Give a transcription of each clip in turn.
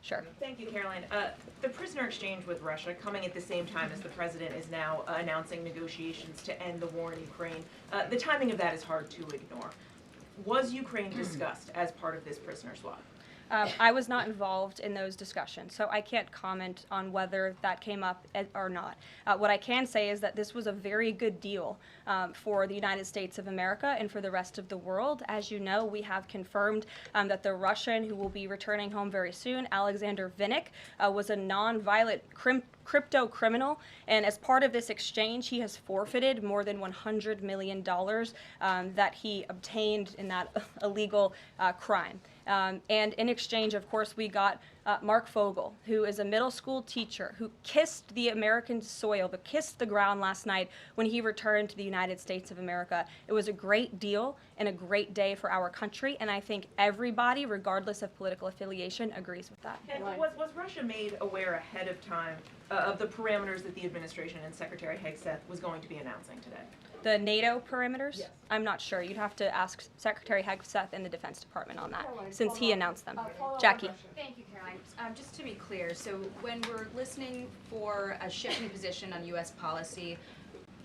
Sure. Thank you, Caroline. The prisoner exchange with Russia coming at the same time as the president is now announcing negotiations to end the war in Ukraine. The timing of that is hard to ignore. Was Ukraine discussed as part of this prisoner swap? I was not involved in those discussions, so I can't comment on whether that came up or not. What I can say is that this was a very good deal for the United States of America and for the rest of the world. As you know, we have confirmed that the Russian who will be returning home very soon, Alexander Vinnik, was a non-violent crypto criminal, and as part of this exchange, he has forfeited more than $100 million that he obtained in that illegal crime. And in exchange, of course, we got Mark Fogel, who is a middle school teacher who kissed the American soil, but kissed the ground last night when he returned to the United States of America. It was a great deal and a great day for our country, and I think everybody, regardless of political affiliation, agrees with that. And was Russia made aware ahead of time of the parameters that the administration and Secretary Hegseth was going to be announcing today? The NATO perimeters? Yes. I'm not sure. You'd have to ask Secretary Hegseth in the Defense Department on that, since he announced them. Jackie. Thank you, Caroline. Just to be clear, so when we're listening for a shift in position on U.S. policy,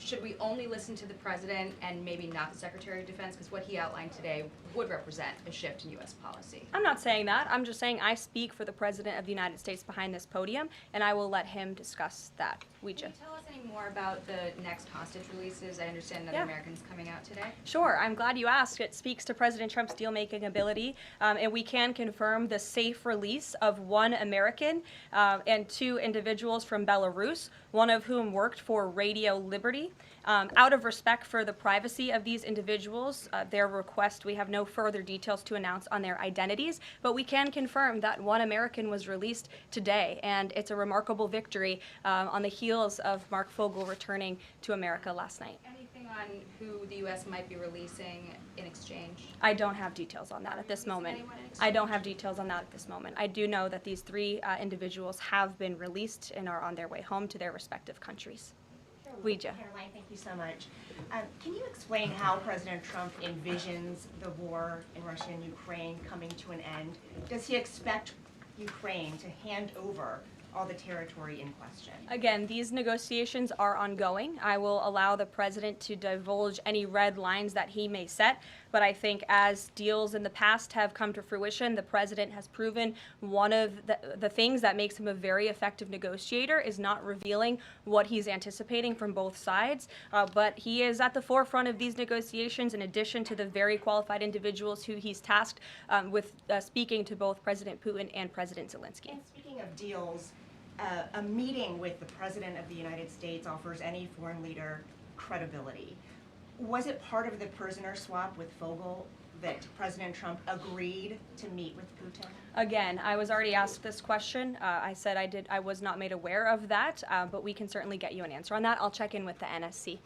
should we only listen to the president and maybe not the Secretary of Defense? Because what he outlined today would represent a shift in U.S. policy. I'm not saying that. I'm just saying I speak for the President of the United States behind this podium, and I will let him discuss that. Can you tell us any more about the next hostage releases? I understand another American's coming out today. Sure. I'm glad you asked. It speaks to President Trump's deal-making ability, and we can confirm the safe release of one American and two individuals from Belarus, one of whom worked for Radio Liberty. Out of respect for the privacy of these individuals, their request, we have no further details to announce on their identities, but we can confirm that one American was released today, and it's a remarkable victory on the heels of Mark Fogel returning to America last night. Anything on who the U.S. might be releasing in exchange? I don't have details on that at this moment. I don't have details on that at this moment. I do know that these three individuals have been released and are on their way home to their respective countries. Ouija. Caroline, thank you so much. Can you explain how President Trump envisions the war in Russia and Ukraine coming to an end? Does he expect Ukraine to hand over all the territory in question? Again, these negotiations are ongoing. I will allow the president to divulge any red lines that he may set, but I think as deals in the past have come to fruition, the president has proven one of the things that makes him a very effective negotiator is not revealing what he's anticipating from both sides, but he is at the forefront of these negotiations in addition to the very qualified individuals who he's tasked with speaking to both President Putin and President Zelensky. And speaking of deals, a meeting with the President of the United States offers any foreign leader credibility. Was it part of the prisoner swap with Fogel that President Trump agreed to meet with Putin? Again, I was already asked this question. I said I was not made aware of that, but we can certainly get you an answer on that. I'll check in with the NSC.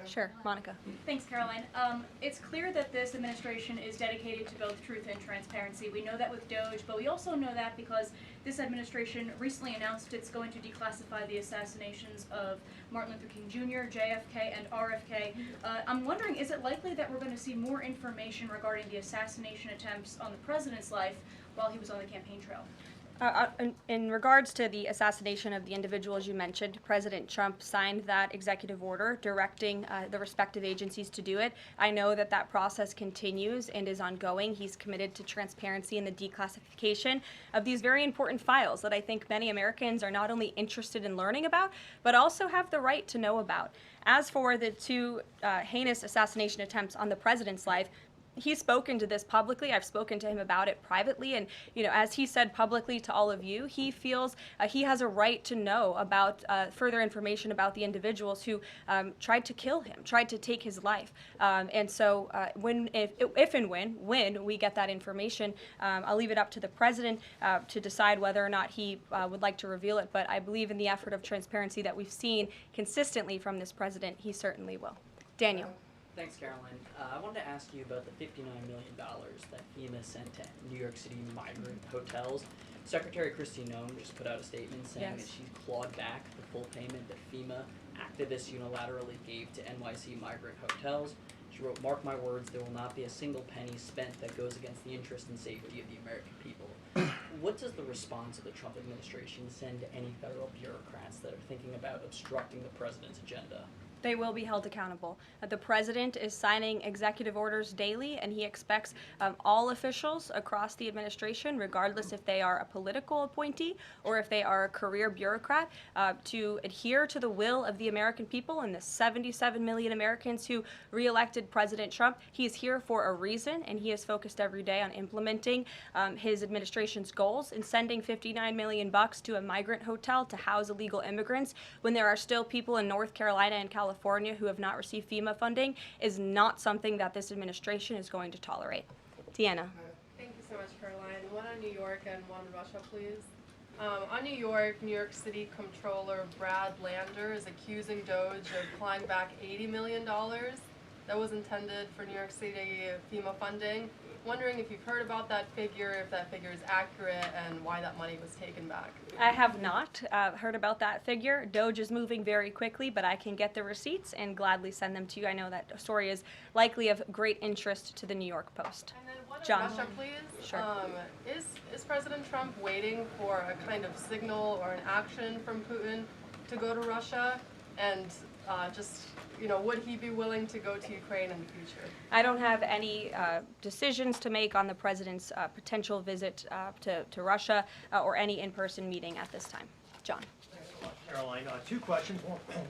Sure, Monica. Thanks, Caroline. It's clear that this administration is dedicated to both truth and transparency. We know that with DOJ, but we also know that because this administration recently announced it's going to declassify the assassinations of Martin Luther King Jr., JFK, and RFK. I'm wondering, is it likely that we're going to see more information regarding the assassination attempts on the president's life while he was on the campaign trail? In regards to the assassination of the individuals you mentioned, President Trump signed that executive order directing the respective agencies to do it. I know that that process continues and is ongoing. He's committed to transparency in the declassification of these very important files that I think many Americans are not only interested in learning about, but also have the right to know about. As for the two heinous assassination attempts on the president's life, he's spoken to this publicly. I've spoken to him about it privately, and as he said publicly to all of you, he feels he has a right to know about further information about the individuals who tried to kill him, tried to take his life. And so, if and when we get that information, I'll leave it up to the president to decide whether or not he would like to reveal it. But I believe in the effort of transparency that we've seen consistently from this president, he certainly will. Daniel. Thanks, Caroline. I wanted to ask you about the $59 million that FEMA sent to New York City migrant hotels. Secretary Kristi Noem just put out a statement saying that she clawed back the full payment that FEMA activists unilaterally gave to NYC migrant hotels. She wrote, "Mark my words, there will not be a single penny spent that goes against the interest and safety of the American people." what does the response of the Trump administration send to any federal bureaucrats that are thinking about obstructing the president's agenda? They will be held accountable. The president is signing executive orders daily, and he expects all officials across the administration, regardless if they are a political appointee or if they are a career bureaucrat, to adhere to the will of the American people and the 77 million Americans who reelected President Trump. He is here for a reason, and he is focused every day on implementing his administration's goals and sending $59 million to a migrant hotel to house illegal immigrants when there are still people in North Carolina and California who have not received FEMA funding is not something that this administration is going to tolerate. Deanna. Thank you so much, Caroline. One on New York and one on Russia, please. On New York City Comptroller Brad Lander is accusing DOGE of clawing back $80 million that was intended for New York City FEMA funding. Wondering if you've heard about that figure, if that figure is accurate, and why that money was taken back. I have not heard about that figure. DOGE is moving very quickly, but I can get the receipts and gladly send them to you. I know that story is likely of great interest to the New York Post. And then one on John. Russia, please. Sure. Is President Trump waiting for a kind of signal or an action from Putin to go to Russia? And would he be willing to go to Ukraine in the future? I don't have any decisions to make on the president's potential visit to Russia or any in-person meeting at this time. John. Thanks a lot, Caroline. Two questions,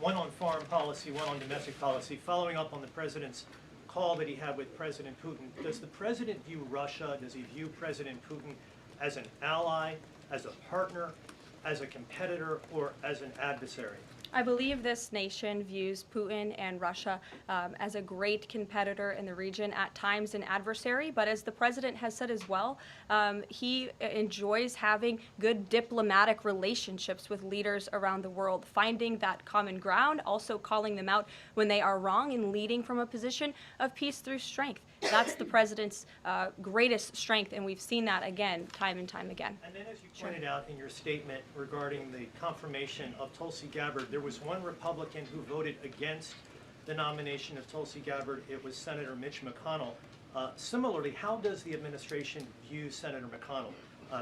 one on foreign policy, one on domestic policy. Following up on the president's call that he had with President Putin, does the president view Russia, does he view President Putin as an ally, as a partner, as a competitor, or as an adversary? I believe this nation views Putin and Russia as a great competitor in the region, at times an adversary, but as the president has said as well, he enjoys having good diplomatic relationships with leaders around the world, finding that common ground, also calling them out when they are wrong, and leading from a position of peace through strength. That's the president's greatest strength, and we've seen that again, time and time again. And then as you pointed out in your statement regarding the confirmation of Tulsi Gabbard, there was one Republican who voted against the nomination of Tulsi Gabbard. It was Senator Mitch McConnell. Similarly, how does the administration view Senator McConnell?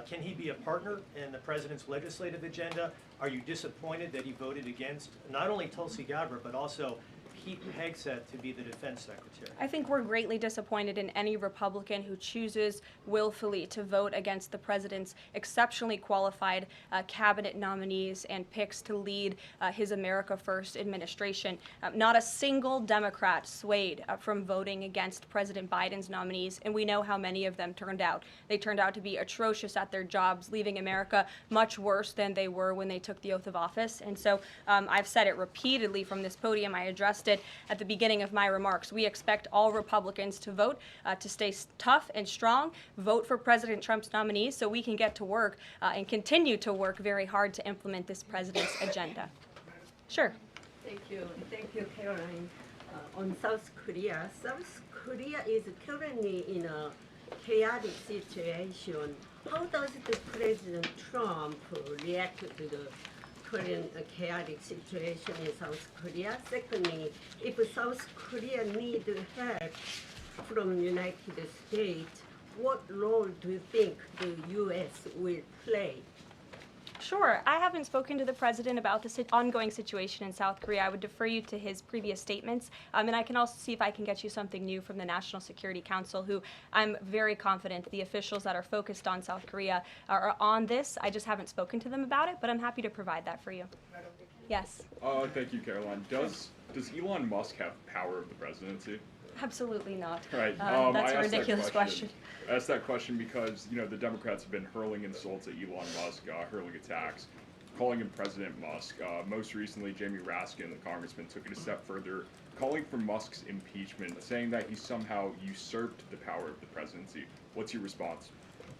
Can he be a partner in the president's legislative agenda? Are you disappointed that he voted against not only Tulsi Gabbard, but also Pete Hegseth to be the defense secretary? I think we're greatly disappointed in any Republican who chooses willfully to vote against the president's exceptionally qualified cabinet nominees and picks to lead his America First administration. Not a single Democrat swayed from voting against President Biden's nominees, and we know how many of them turned out. They turned out to be atrocious at their jobs, leaving America much worse than they were when they took the oath of office. And so I've said it repeatedly from this podium. I addressed it at the beginning of my remarks. We expect all Republicans to vote, to stay tough and strong, vote for President Trump's nominees so we can get to work and continue to work very hard to implement this president's agenda. Sure. Thank you, Caroline. On South Korea is currently in a chaotic situation. How does the President Trump react to the current chaotic situation in South Korea? Secondly, if South Korea needs help from the United States, what role do you think the U.S. will play? Sure. I haven't spoken to the president about the ongoing situation in South Korea. I would defer you to his previous statements. And I can also see if I can get you something new from the National Security Council, who I'm very confident the officials that are focused on South Korea are on this. I just haven't spoken to them about it, but I'm happy to provide that for you. Yes. Thank you, Caroline. Does Elon Musk have power of the presidency? Absolutely not. Right. That's a ridiculous question. I asked that question because, the Democrats have been hurling insults at Elon Musk, hurling attacks, calling him President Musk. Most recently, Jamie Raskin, the congressman, took it a step further, calling for Musk's impeachment, saying that he somehow usurped the power of the presidency. What's your response?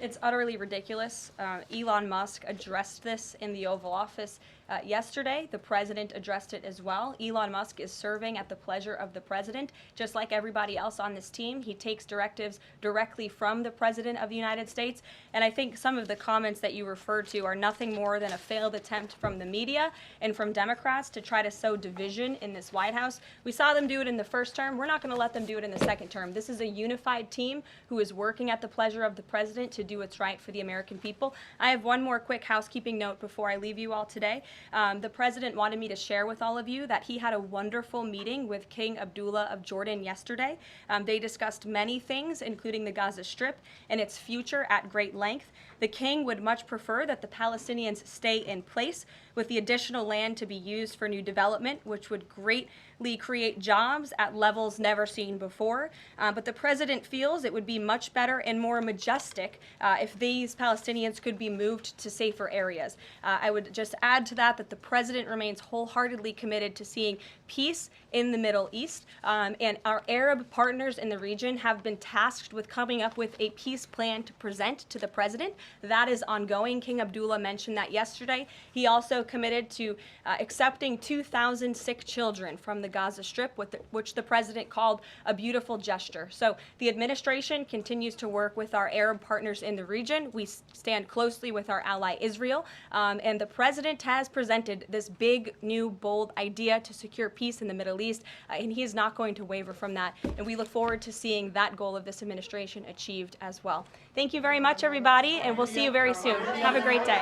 It's utterly ridiculous. Elon Musk addressed this in the Oval Office yesterday. The president addressed it as well. Elon Musk is serving at the pleasure of the president, just like everybody else on this team. He takes directives directly from the president of the United States. And I think some of the comments that you referred to are nothing more than a failed attempt from the media and from Democrats to try to sow division in this White House. We saw them do it in the first term. We're not going to let them do it in the second term. This is a unified team who is working at the pleasure of the president to do what's right for the American people. I have one more quick housekeeping note before I leave you all today. The president wanted me to share with all of you that he had a wonderful meeting with King Abdullah of Jordan yesterday. They discussed many things, including the Gaza Strip and its future at great length. The king would much prefer that the Palestinians stay in place, with the additional land to be used for new development, which would greatly create jobs at levels never seen before. But the president feels it would be much better and more majestic if these Palestinians could be moved to safer areas. I would just add to that the president remains wholeheartedly committed to seeing peace in the Middle East, and our Arab partners in the region have been tasked with coming up with a peace plan to present to the president. That is ongoing. King Abdullah mentioned that yesterday. He also committed to accepting 2,000 sick children from the Gaza Strip, which the president called a beautiful gesture. So the administration continues to work with our Arab partners in the region. We stand closely with our ally Israel, and the president has presented this big, new, bold idea to secure peace in the Middle East, and he is not going to waver from that. And we look forward to seeing that goal of this administration achieved as well. Thank you very much, everybody, and we'll see you very soon. Have a great day.